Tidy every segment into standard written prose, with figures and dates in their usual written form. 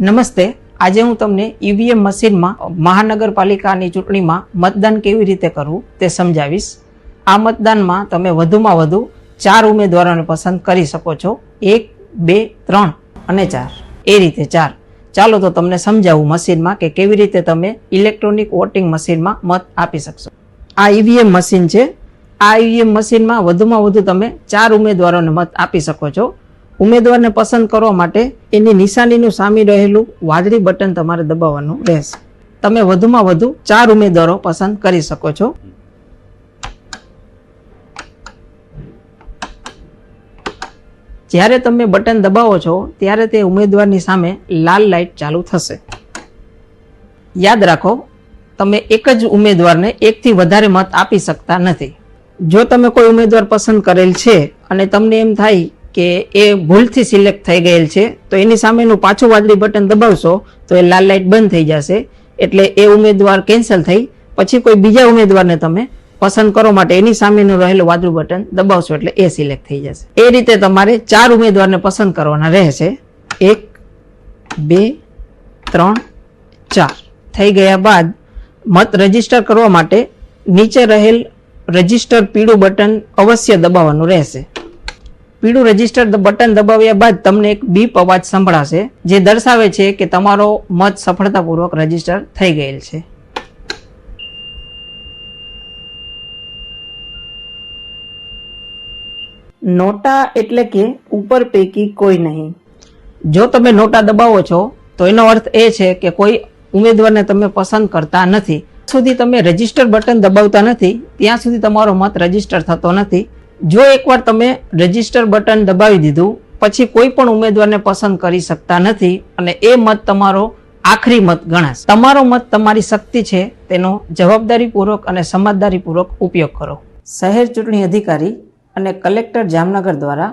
નમસ્તે, આજે હું તમને ઈવીએમ મશીનમાં મહાનગરપાલિકાની ચૂંટણીમાં મતદાન કેવી રીતે કરવું તે સમજાવીશ. આ મતદાનમાં તમે વધુમાં વધુ 4 ઉમેદવારોને પસંદ કરી શકો છો. 1, 2, 3 અને 4, એ રીતે 4. ચાલો તો તમને સમજાવું મશીનમાં કે કેવી રીતે તમે ઇલેક્ટ્રોનિક વોટિંગ મશીનમાં મત આપી શકશો. આ ઈવીએમ મશીન છે. આ ઈવીએમ મશીનમાં વધુમાં વધુ તમે 4 ઉમેદવારોને મત આપી શકો છો. ઉમેદવારને પસંદ કરવા માટે એની નિશાનીનું સામે રહેલું વાદળી બટન તમારે દબાવવાનું રહેશે. તમે વધુમાં વધુ 4 ઉમેદવારો પસંદ કરી શકો છો. જ્યારે તમે બટન દબાવો છો ત્યારે તે ઉમેદવારની સામે લાલ લાઇટ ચાલુ થશે. યાદ રાખો, તમે એક જ ઉમેદવારને એકથી વધારે મત આપી શકતા નથી. જો તમે કોઈ ઉમેદવાર પસંદ કરેલ છે અને તમને એમ થાય કે એ ભૂલથી સિલેક્ટ થઈ ગયેલ છે તો એની સામેનું પાછું વાદળી બટન દબાવશો તો એ લાલ લાઇટ બંધ થઈ જશે. એટલે એ ઉમેદવાર કેન્સલ થઈ પછી કોઈ બીજા ઉમેદવારને તમે પસંદ કરવા માટે એની સામેનું રહેલું વાદળું બટન દબાવશો એટલે એ સિલેક્ટ થઈ જશે. એ રીતે તમારે 4 ઉમેદવારને પસંદ કરવાના રહેશે. 1, 2, 3, 4 થઈ ગયા બાદ મત રજીસ્ટર કરવા માટે નીચે રહેલ રજીસ્ટર પીળું બટન અવશ્ય દબાવવાનું રહેશે. પીળું રજીસ્ટર બટન દબાવ્યા બાદ તમને એક બીપ અવાજ સંભળાશે જે દર્શાવે છે કે તમારો મત સફળતાપૂર્વક રજીસ્ટર થઈ ગયેલ છે. નોટા એટલે કે ઉપર પૈકી કોઈ નહીં. જો તમે નોટા દબાવો છો તો એનો અર્થ એ છે કે કોઈ ઉમેદવારને તમે પસંદ કરતા નથી. સુધી તમે રજીસ્ટર બટન દબાવતા નથી ત્યાં સુધી તમારો મત રજીસ્ટર થતો નથી. જો એકવાર તમે રજીસ્ટર બટન દબાવી દીધું પછી કોઈ પણ ઉમેદવારને પસંદ કરી શકતા નથી અને એ મત તમારો આખરી મત ગણાશે. તમારો મત તમારી શક્તિ છે, તેનો જવાબદારીપૂર્વક અને સમજદારીપૂર્વક ઉપયોગ કરો. શહેર ચૂંટણી અધિકારી અને કલેક્ટર જામનગર દ્વારા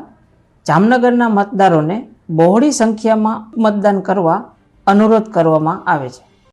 જામનગરના મતદારોને બહોળી સંખ્યામાં મતદાન કરવા અનુરોધ કરવામાં આવે છે.